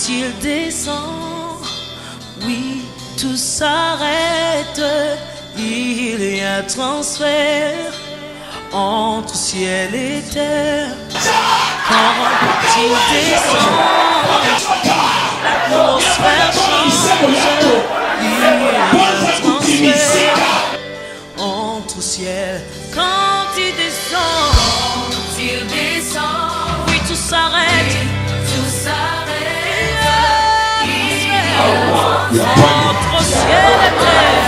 il descend, oui, tout s'arrête. Il y a transfert entre ciel et terre. Quand il descend, l'atmosphère change. Il y a transfert entre ciel. Quand il descend, oui, tout s'arrête. Tout s'arrête. Entre ciel et terre.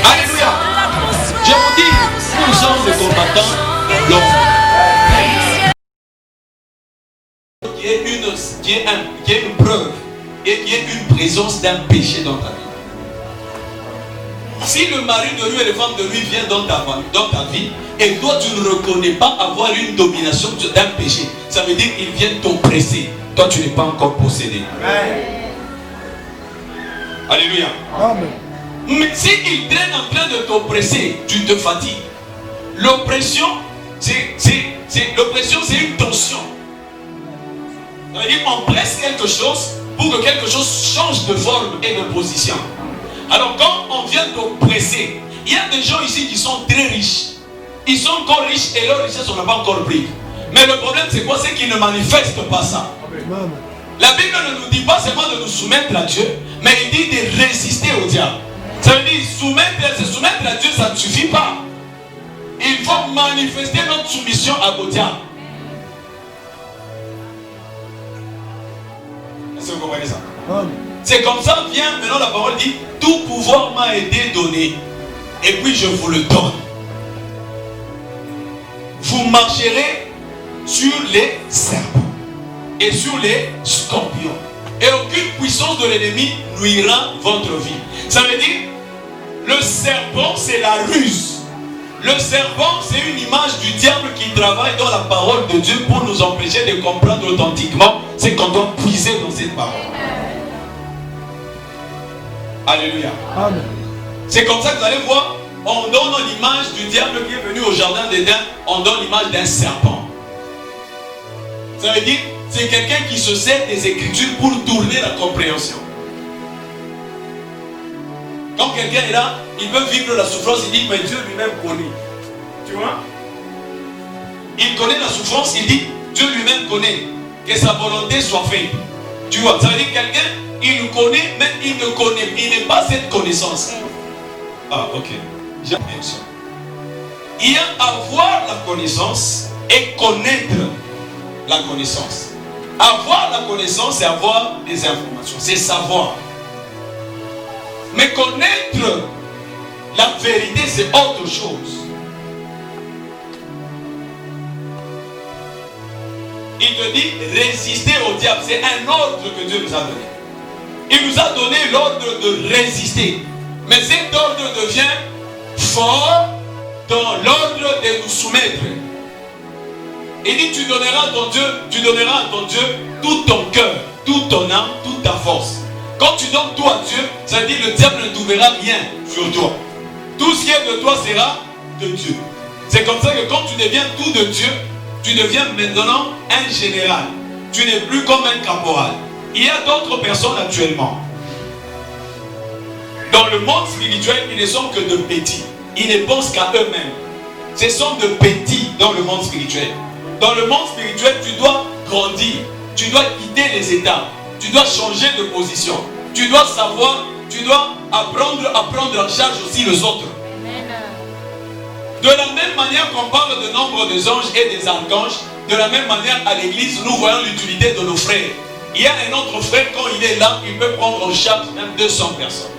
Alléluia. Je vous dis, nous sommes des combattants. Qui est une preuve et qui est une présence d'un péché dans ta vie. Si le mari de lui et les femmes de lui viennent dans ta vie et toi tu ne reconnais pas avoir une domination d'un péché, ça veut dire qu'ils viennent t'oppresser. Toi tu n'es pas encore possédé. Alléluia. Amen. Mais s'ils traînent en train de t'oppresser, tu te fatigues. L'oppression, c'est une tension. Ça veut dire qu'on presse quelque chose pour que quelque chose change de forme et de position. Alors quand on vient d'oppresser, il y a des gens ici qui sont très riches. Ils sont encore riches et leur richesse on n'a pas encore pris. Mais le problème c'est quoi? C'est qu'ils ne manifestent pas ça. La Bible ne nous dit pas seulement de nous soumettre à Dieu, mais il dit de résister au diable. Ça veut dire se soumettre à Dieu, ça ne suffit pas. Il faut manifester notre soumission au diable. Est-ce que vous comprenez ça? C'est comme ça, vient maintenant la parole dit, tout pouvoir m'a été donné, et puis je vous le donne. Vous marcherez sur les serpents et sur les scorpions, et aucune puissance de l'ennemi nuira votre vie. Ça veut dire, le serpent c'est la ruse. Le serpent c'est une image du diable qui travaille dans la parole de Dieu pour nous empêcher de comprendre authentiquement. C'est qu'on doit puiser dans cette parole. Alléluia. Amen. C'est comme ça que vous allez voir, on donne l'image du diable qui est venu au jardin d'Éden, on donne l'image d'un serpent. Ça veut dire, c'est quelqu'un qui se sert des Écritures pour tourner la compréhension. Quand quelqu'un est là, il veut vivre la souffrance, il dit, mais Dieu lui-même connaît. Tu vois? Il connaît la souffrance, il dit, Dieu lui-même connaît. Que sa volonté soit faite. Tu vois? Ça veut dire quelqu'un, il connaît, mais il ne connaît, il n'est pas cette connaissance. Ah, ok. J'aime bien ça. Il y a avoir la connaissance et connaître la connaissance. Avoir la connaissance, c'est avoir des informations, c'est savoir. Mais connaître la vérité, c'est autre chose. Il te dit résister au diable. C'est un ordre que Dieu nous a donné. Il nous a donné l'ordre de résister. Mais cet ordre devient fort dans l'ordre de nous soumettre. Il dit tu donneras à ton Dieu tout ton cœur, toute ton âme, toute ta force. Quand tu donnes tout à Dieu, ça veut dire le diable ne trouvera rien sur toi. Tout ce qui est de toi sera de Dieu. C'est comme ça que quand tu deviens tout de Dieu, tu deviens maintenant un général. Tu n'es plus comme un caporal. Il y a d'autres personnes actuellement. Dans le monde spirituel, ils ne sont que de petits. Ils ne pensent qu'à eux-mêmes. Ce sont de petits dans le monde spirituel. Dans le monde spirituel, tu dois grandir. Tu dois quitter les étapes. Tu dois changer de position. Tu dois savoir, tu dois apprendre à prendre en charge aussi les autres. De la même manière qu'on parle de nombre des anges et des archanges, de la même manière à l'église, nous voyons l'utilité de nos frères. Il y a un autre frère, quand il est là, il peut prendre en charge même 200 personnes.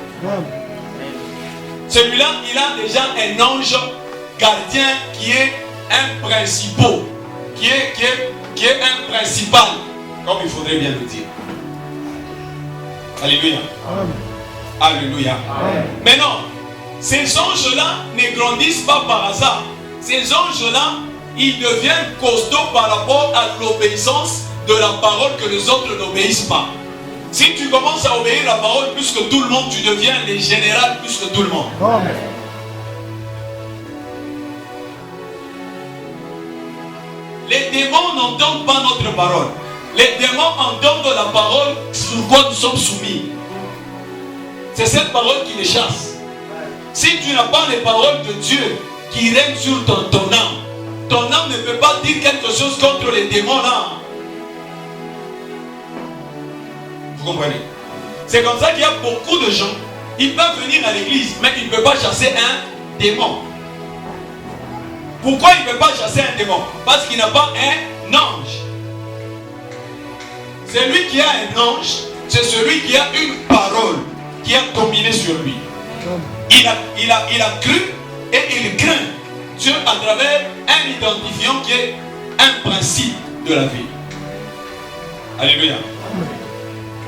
Celui-là, il a déjà un ange gardien qui est un principal, qui est un principal, comme il faudrait bien le dire. Alléluia. Amen. Alléluia. Amen. Maintenant, ces anges-là ne grandissent pas par hasard. Ces anges-là, ils deviennent costauds par rapport à l'obéissance de la parole que les autres n'obéissent pas. Si tu commences à obéir la parole plus que tout le monde, tu deviens le général plus que tout le monde. Amen. Les démons n'entendent pas notre notre parole. Les démons entendent la parole sur quoi nous sommes soumis. C'est cette parole qui les chasse. Si tu n'as pas les paroles de Dieu qui règnent sur ton âme ne peut pas dire quelque chose contre les démons là. Vous comprenez? C'est comme ça qu'il y a beaucoup de gens, ils peuvent venir à l'église, mais ils ne peuvent pas chasser un démon. Pourquoi il ne peut pas chasser un démon? Parce qu'il n'a pas un ange. Celui qui a un ange, c'est celui qui a une parole qui a dominé sur lui. Il a cru et il craint Dieu à travers un identifiant qui est un principe de la vie. Alléluia.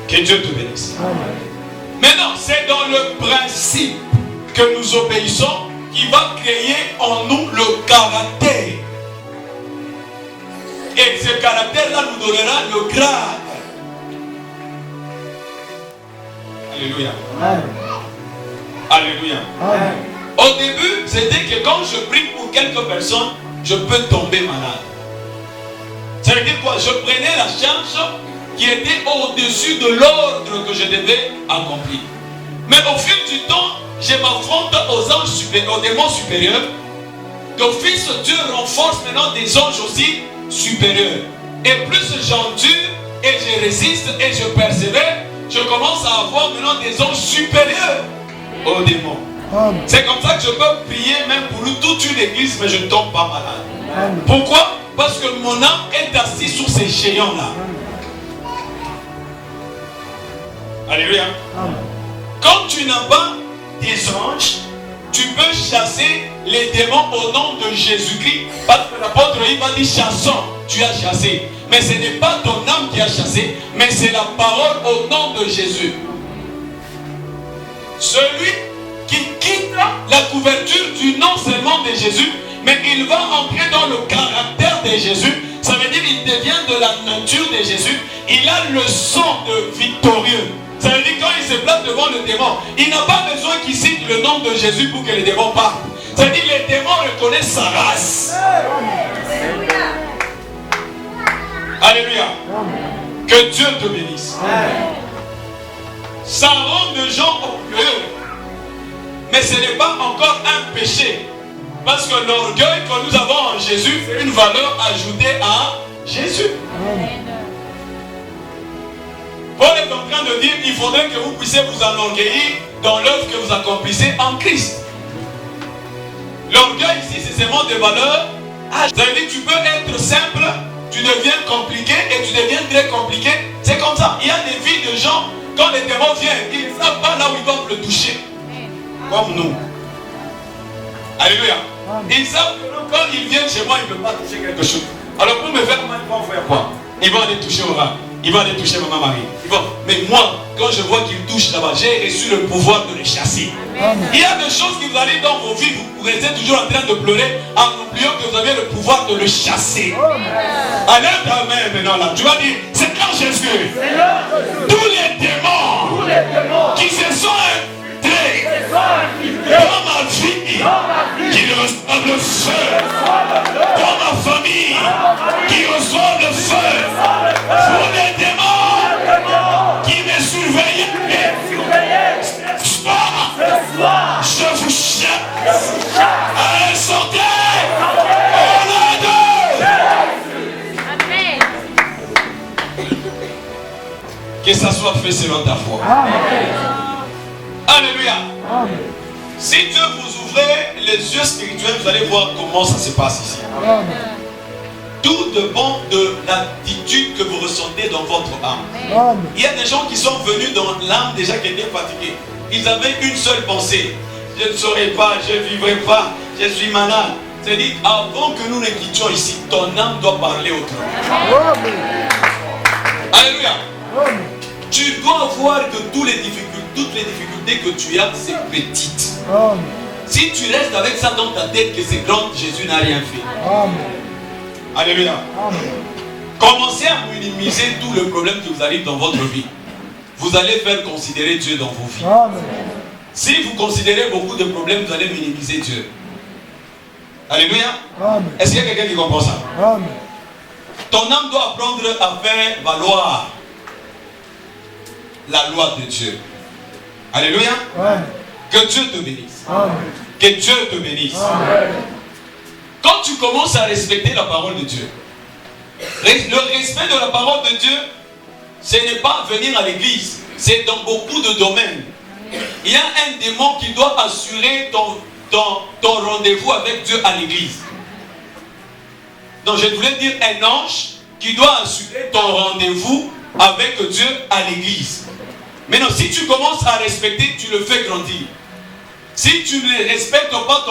Que Dieu te bénisse. Maintenant, c'est dans le principe que nous obéissons qui va créer en nous le caractère. Et ce caractère-là nous donnera le grade. Alléluia. Alléluia. Au début, c'était que quand je prie pour quelques personnes, je peux tomber malade. Ça veut dire quoi? Je prenais la charge qui était au-dessus de l'ordre que je devais accomplir. Mais au fil du temps, je m'affronte aux anges supérieurs, aux démons supérieurs. D'office, Dieu renforce maintenant des anges aussi supérieurs. Et plus j'endure et je résiste et je persévère, je commence à avoir maintenant des anges supérieurs aux démons. C'est comme ça que je peux prier même pour toute une église, mais je ne tombe pas malade. Pourquoi? Parce que mon âme est assise sur ces géants-là. Alléluia. Quand tu n'as pas des anges, tu peux chasser les démons au nom de Jésus-Christ. Parce que l'apôtre il va dire chassons, tu as chassé. Mais ce n'est pas ton âme qui a chassé, mais c'est la parole au nom de Jésus. Celui qui quitte la couverture du nom seulement de Jésus, mais il va entrer dans le caractère de Jésus. Ça veut dire qu'il devient de la nature de Jésus. Il a le sang de victorieux. Ça veut dire quand il se place devant le démon, il n'a pas besoin qu'il cite le nom de Jésus pour que les démons partent. Ça veut dire que les démons reconnaissent sa race. Alléluia. Que Dieu te bénisse. Ça rend des gens orgueilleux. Mais ce n'est pas encore un péché. Parce que l'orgueil que nous avons en Jésus, c'est une valeur ajoutée à Jésus. Paul est en train de dire qu'il faudrait que vous puissiez vous enorgueillir dans l'œuvre que vous accomplissez en Christ. L'orgueil ici, c'est seulement des valeurs. Ça veut dire que tu peux être simple, tu deviens compliqué et tu deviens très compliqué. C'est comme ça. Il y a des vies de gens, quand les démons viennent, ils ne savent pas là où ils doivent le toucher. Comme nous. Alléluia. Ils savent que quand ils viennent chez moi, ils ne peuvent pas toucher quelque chose. Alors pour me faire mal, ils vont faire quoi? Ils vont aller toucher au rat. Ils vont aller toucher Maman Marie. Mais moi, quand je vois qu'ils touchent là-bas, j'ai reçu le pouvoir de les chasser. Amen. Il y a des choses qui vous arrivent dans vos vies, vous restez toujours en train de pleurer en oubliant que vous avez le pouvoir de le chasser. Allez ta main maintenant là. Tu vas dire, Seigneur Jésus, tous les démons qui se sont infiltrés dans ma vie, qu'ils reçoivent le feu. Dans ma famille, qu'ils reçoivent le feu. Pour les démons qui me surveillaient, ce soir, je vous chasse. Allez, sortez. On a deux. Amen. Que ça soit fait selon ta foi. Amen. Alléluia. Amen. Si Dieu vous ouvrez les yeux spirituels, vous allez voir comment ça se passe ici. Amen. Tout dépend de l'attitude que vous ressentez dans votre âme. Amen. Il y a des gens qui sont venus dans l'âme déjà qui était fatiguée. Ils avaient une seule pensée. Je ne saurais pas, je ne vivrai pas, je suis malade. C'est-à-dire, avant que nous ne quittions ici, ton âme doit parler autrement. Amen. Alléluia. Amen. Tu dois voir que toutes les difficultés que tu as, c'est petites. Amen. Si tu restes avec ça dans ta tête que c'est grand, Jésus n'a rien fait. Amen. Alléluia. Amen. Commencez à minimiser tout le problème qui vous arrive dans votre vie. Vous allez faire considérer Dieu dans vos vies. Amen. Si vous considérez beaucoup de problèmes, vous allez minimiser Dieu. Alléluia. Est-ce qu'il y a quelqu'un qui comprend ça? Amen. ton âme doit apprendre à faire valoir la loi de Dieu. Alléluia. Amen. Que Dieu te bénisse. Amen. Que Dieu te bénisse. Amen. Quand tu commences à respecter la parole de Dieu, le respect de la parole de Dieu, ce n'est pas venir à l'église, c'est dans beaucoup de domaines. Il y a un démon qui doit assurer ton rendez-vous avec Dieu à l'église. Donc je voulais dire un ange qui doit assurer ton rendez-vous avec Dieu à l'église. Maintenant, si tu commences à respecter, tu le fais grandir. Si tu ne respectes pas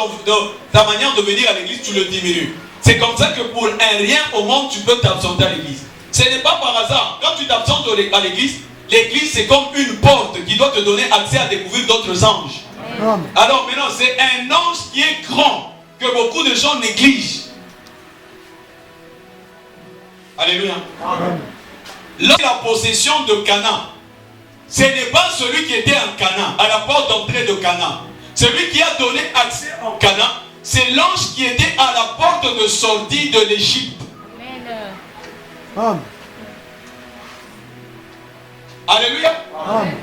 ta manière de venir à l'église, tu le diminues. C'est comme ça que pour un rien au monde, tu peux t'absenter à l'église. Ce n'est pas par hasard. Quand tu t'absentes à l'église, l'église c'est comme une porte qui doit te donner accès à découvrir d'autres anges. Amen. Alors maintenant, c'est un ange qui est grand que beaucoup de gens négligent. Alléluia. Amen. Lors de la possession de Canaan, ce n'est pas celui qui était en Canaan, à la porte d'entrée de Canaan. Celui qui a donné accès en Canaan, c'est l'ange qui était à la porte de sortie de l'Égypte. Amen. Alléluia. Amen.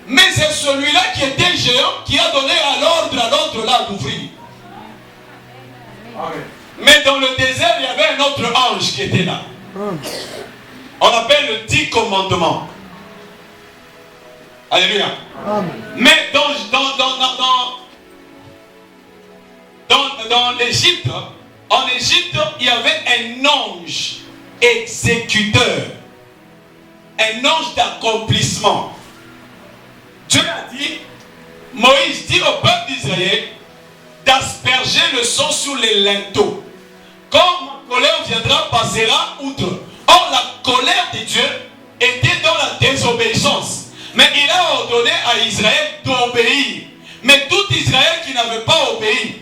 Mais c'est celui-là qui était géant qui a donné à l'ordre à l'autre là d'ouvrir. Amen. Mais dans le désert, il y avait un autre ange qui était là. Amen. On appelle le 10 commandements. Alléluia. Amen. Mais dans l'Égypte, en Égypte, il y avait un ange exécuteur. Un ange d'accomplissement. Dieu a dit, Moïse dit au peuple d'Israël d'asperger le sang sur les linteaux. Quand ma colère viendra, passera outre. Or, la colère de Dieu était dans la désobéissance. Mais il a ordonné à Israël d'obéir. Mais tout Israël qui n'avait pas obéi,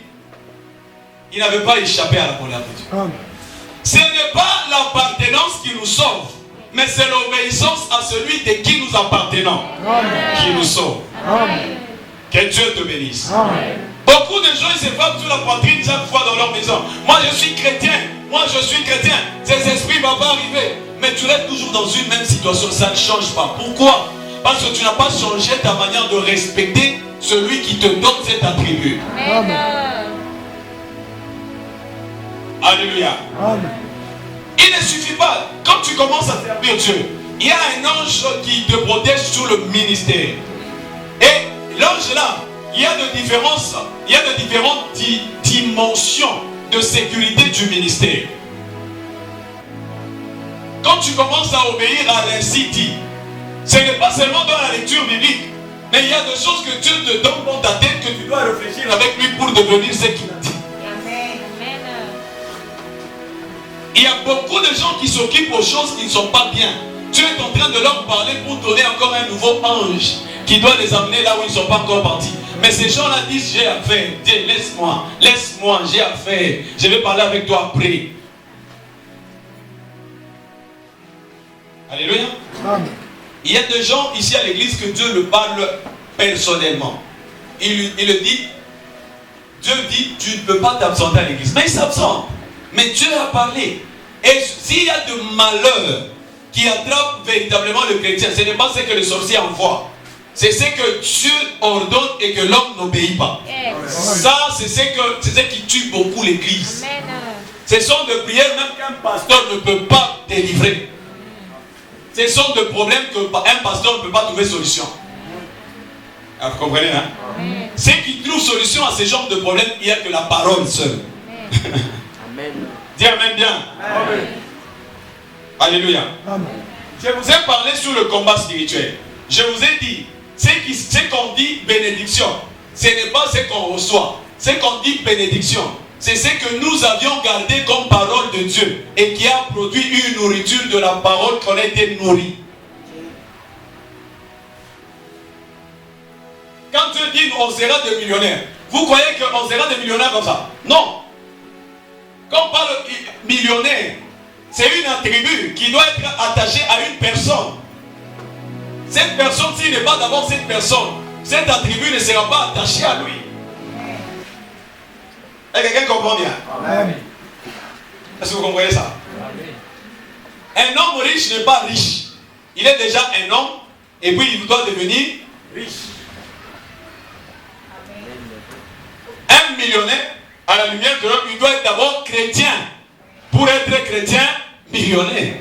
il n'avait pas échappé à la colère de Dieu. Amen. Ce n'est pas l'appartenance qui nous sauve, mais c'est l'obéissance à celui de qui nous appartenons qui nous sauve. Amen. Que Dieu te bénisse. Amen. Beaucoup de gens se frappent sur la poitrine chaque fois dans leur maison. Moi je suis chrétien, moi je suis chrétien. Ces esprits ne vont pas arriver. Mais tu restes toujours dans une même situation, ça ne change pas. Pourquoi? Parce que tu n'as pas changé ta manière de respecter celui qui te donne cet attribut. Amen. Alléluia. Amen. Il ne suffit pas, quand tu commences à servir Dieu, il y a un ange qui te protège sur le ministère. Et l'ange là, il y a de différentes dimensions de sécurité du ministère. Quand tu commences à obéir à l'ainsi dit, ce n'est pas seulement dans la lecture biblique, mais il y a des choses que Dieu te donne dans ta tête que tu dois réfléchir avec lui pour devenir ce qu'il a dit. Il y a beaucoup de gens qui s'occupent aux choses qui ne sont pas bien. Dieu est en train de leur parler pour donner encore un nouveau ange qui doit les amener là où ils ne sont pas encore partis. Mais ces gens-là disent, j'ai affaire. Dieu, laisse-moi, j'ai affaire. Je vais parler avec toi après. Alléluia. Amen. Il y a des gens ici à l'église que Dieu le parle personnellement. Il le dit. Dieu dit, tu ne peux pas t'absenter à l'église. Mais il s'absente. Mais Dieu a parlé. Et s'il y a de malheur qui attrape véritablement le chrétien, ce n'est pas ce que le sorcier envoie. C'est ce que Dieu ordonne et que l'homme n'obéit pas. Ça, c'est ce qui tue beaucoup l'église. Ce sont des prières même qu'un pasteur ne peut pas délivrer. Ce sont des problèmes qu'un pasteur ne peut pas trouver solution. Ah, vous comprenez, hein? Ceux qui trouvent solution à ce genre de problème, il n'y a que la parole seule. Amen. Dis amen bien. Amen. Alléluia. Amen. Je vous ai parlé sur le combat spirituel. Je vous ai dit, ce qu'on dit bénédiction, ce n'est pas ce qu'on reçoit. Ce qu'on dit bénédiction, c'est ce que nous avions gardé comme parole de Dieu et qui a produit une nourriture de la parole qu'on a été nourri. Quand Dieu dit on sera des millionnaires, vous croyez qu'on sera des millionnaires comme ça? Non. Quand on parle de millionnaire, c'est une attribut qui doit être attachée à une personne. Cette personne, s'il n'est pas d'abord cette personne, cet attribut ne sera pas attaché à lui. Et quelqu'un comprend bien? Amen. Est-ce que vous comprenez ça? Un homme riche n'est pas riche. Il est déjà un homme et puis il doit devenir riche. Un millionnaire, à la lumière de l'homme, il doit être d'abord chrétien. Pour être chrétien, millionnaire.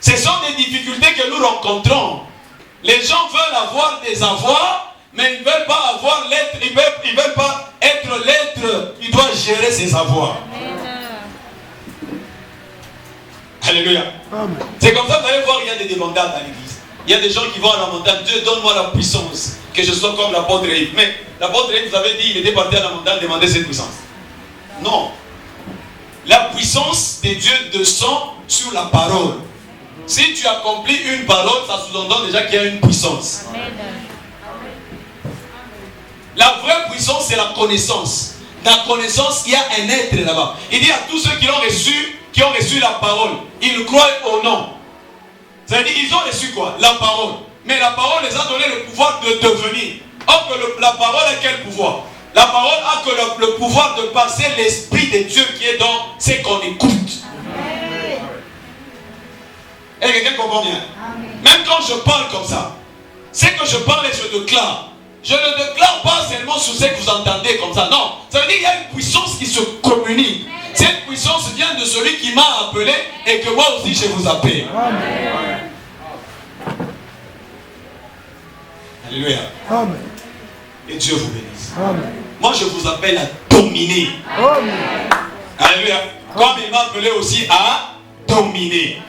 Ce sont des difficultés que nous rencontrons. Les gens veulent avoir des avoirs, mais ils ne veulent pas avoir l'être, ils veulent pas être l'être. Ils doivent gérer ses avoirs. Alléluia. C'est comme ça que vous allez voir, il y a des débandades à l'église. Il y a des gens qui vont à la montagne. Dieu, donne-moi la puissance, que je sois comme l'apôtre Yves. Mais l'apôtre Yves, vous avez dit, il était parti à la montagne demander cette puissance. Non. La puissance de Dieu descend sur la parole. Si tu accomplis une parole, ça sous-entend déjà qu'il y a une puissance. La vraie puissance, c'est la connaissance. Dans la connaissance, il y a un être là-bas. Il dit à tous ceux qui l'ont reçu la parole, ils croient au nom. C'est-à-dire, ils ont reçu quoi? La parole. Mais la parole les a donné le pouvoir de devenir. Or que la parole a quel pouvoir? La parole a que le pouvoir de passer l'esprit de Dieu qui est dans ce qu'on écoute. Et quelqu'un comprend bien? Même quand je parle comme ça, c'est que je parle et je déclare. Je ne déclare pas seulement sur ce que vous entendez comme ça. Non, ça veut dire qu'il y a une puissance qui se communique. Cette puissance vient de celui qui m'a appelé et que moi aussi je vous appelle. Amen. Alléluia. Amen. Et Dieu vous bénisse. Amen. Moi je vous appelle à dominer. Amen. Alléluia. Comme il m'a appelé aussi à dominer.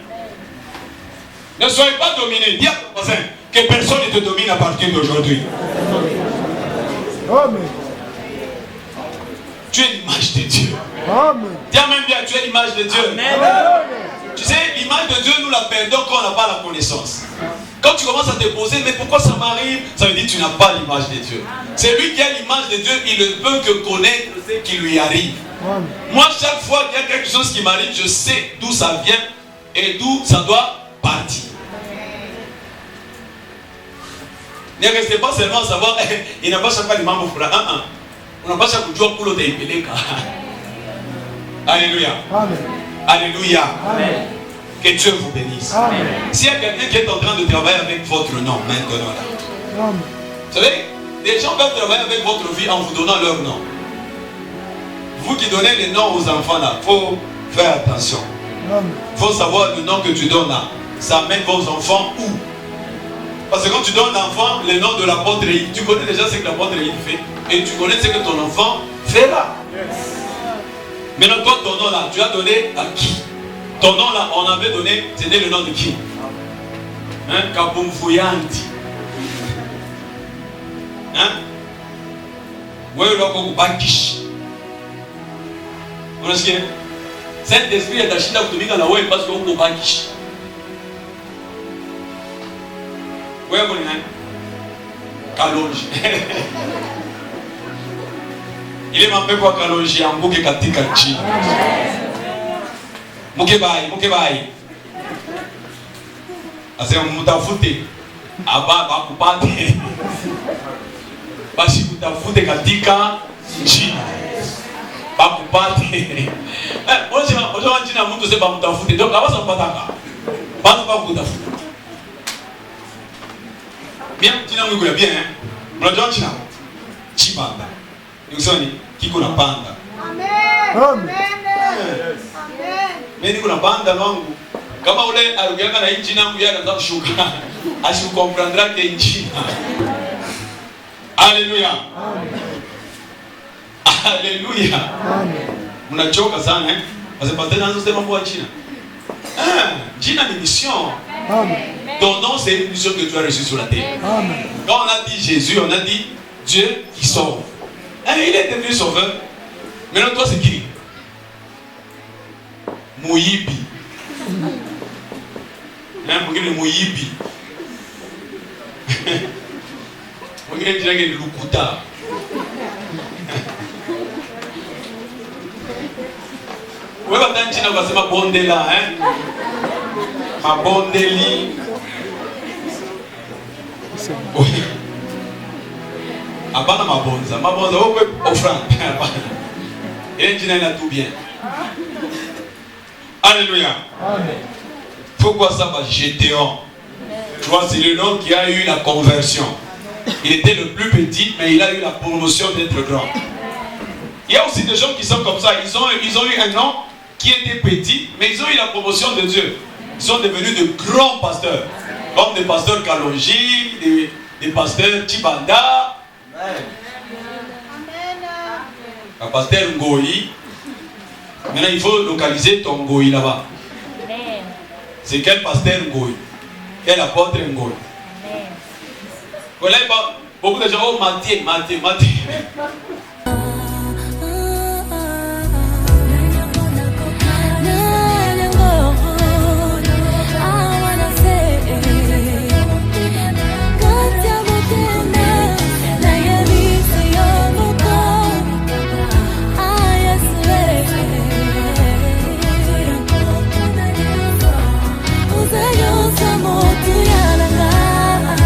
Ne soyez pas dominés. Dis à ton voisin que personne ne te domine à partir d'aujourd'hui. Amen. Tu es l'image de Dieu. Amen. Dis même bien, tu es l'image de Dieu. Amen. Tu sais, l'image de Dieu, nous la perdons quand on n'a pas la connaissance. Quand tu commences à te poser, mais pourquoi ça m'arrive? Ça veut dire que tu n'as pas l'image de Dieu. C'est lui qui a l'image de Dieu, il ne peut que connaître ce qui lui arrive. Amen. Moi, chaque fois qu'il y a quelque chose qui m'arrive, je sais d'où ça vient et d'où ça doit partir. Ne restez pas seulement à savoir, il n'a pas chaque fois les membres pour on n'a pas chaque jour pour l'autre. Alléluia. Amen. Alléluia. Amen. Que Dieu vous bénisse. S'il y a quelqu'un qui est en train de travailler avec votre nom maintenant là, Amen. Vous savez, des gens peuvent travailler avec votre vie en vous donnant leur nom. Vous qui donnez les noms aux enfants là, il faut faire attention. Il faut savoir le nom que tu donnes là. Ça mène vos enfants où? Parce que quand tu donnes l'enfant le nom de l'apôtre Yves, tu connais déjà ce que l'apôtre Yves fait. Et tu connais ce que ton enfant fait là. Maintenant, toi, ton nom là, tu as donné à qui? Ton nom là, on avait donné, c'était le nom de qui? Hein? Kabumfuyanti. Hein? Ouais, là, on va Bakish. On a ce qu'il y a? Saint-Esprit est acheté à vous dans la web parce qu'on va Bakish. Ouais, vous voyez, Kalonji. Il est même pas Kalonji, en bouquet katika chi. Mukebai. Ase mutafute. Aba bakupate. Basi mutafute katika chi. Bakupate. Ojo nchina mtu sema mutafute. Donc abasa mpataka. Basi bakutafute. Bien, tina mwikula bien, hein? Unajua china? Chipanda. Nikusoni, kiko na panda. Amen. Amen. Mimi niko na panda wangu. Kama ule arugianga na inchi nangu yeye anaanza kushuka. Asikukomprendra ke inchi. Alléluia. Amen. Alléluia. Amen. Mnachoka sana, eh? Parce que pasteur naanza kusema kwa China. China ni mission. Amen. Ton nom, c'est une mission que tu as reçue sur la terre. Amen. Quand on a dit Jésus, on a dit Dieu qui sauve. Il est devenu sauveur. Maintenant, toi, c'est qui? Moyibi. Moyibi. On dirait que c'est Lukuta. Ouais, maintenant, tu n'as pas bondé là, hein? Ma bondeli. Oui. Abana mabonza. Mabonza, offrande. Et il a tout bien. Alléluia. Amen. Pourquoi ça va Gédéon? Tu vois, c'est le nom qui a eu la conversion. Il était le plus petit, mais il a eu la promotion d'être grand. Il y a aussi des gens qui sont comme ça. Ils ont eu un nom qui était petit, mais ils ont eu la promotion de Dieu. Ils sont devenus de grands pasteurs. Comme des pasteurs Kalonji, des pasteurs Chibanda. Un pasteur Ngoï. Maintenant, il faut localiser ton Ngoï là-bas. C'est quel pasteur Ngoï? Quel apôtre Ngoï? Voilà, beaucoup de gens, oh, Matthieu.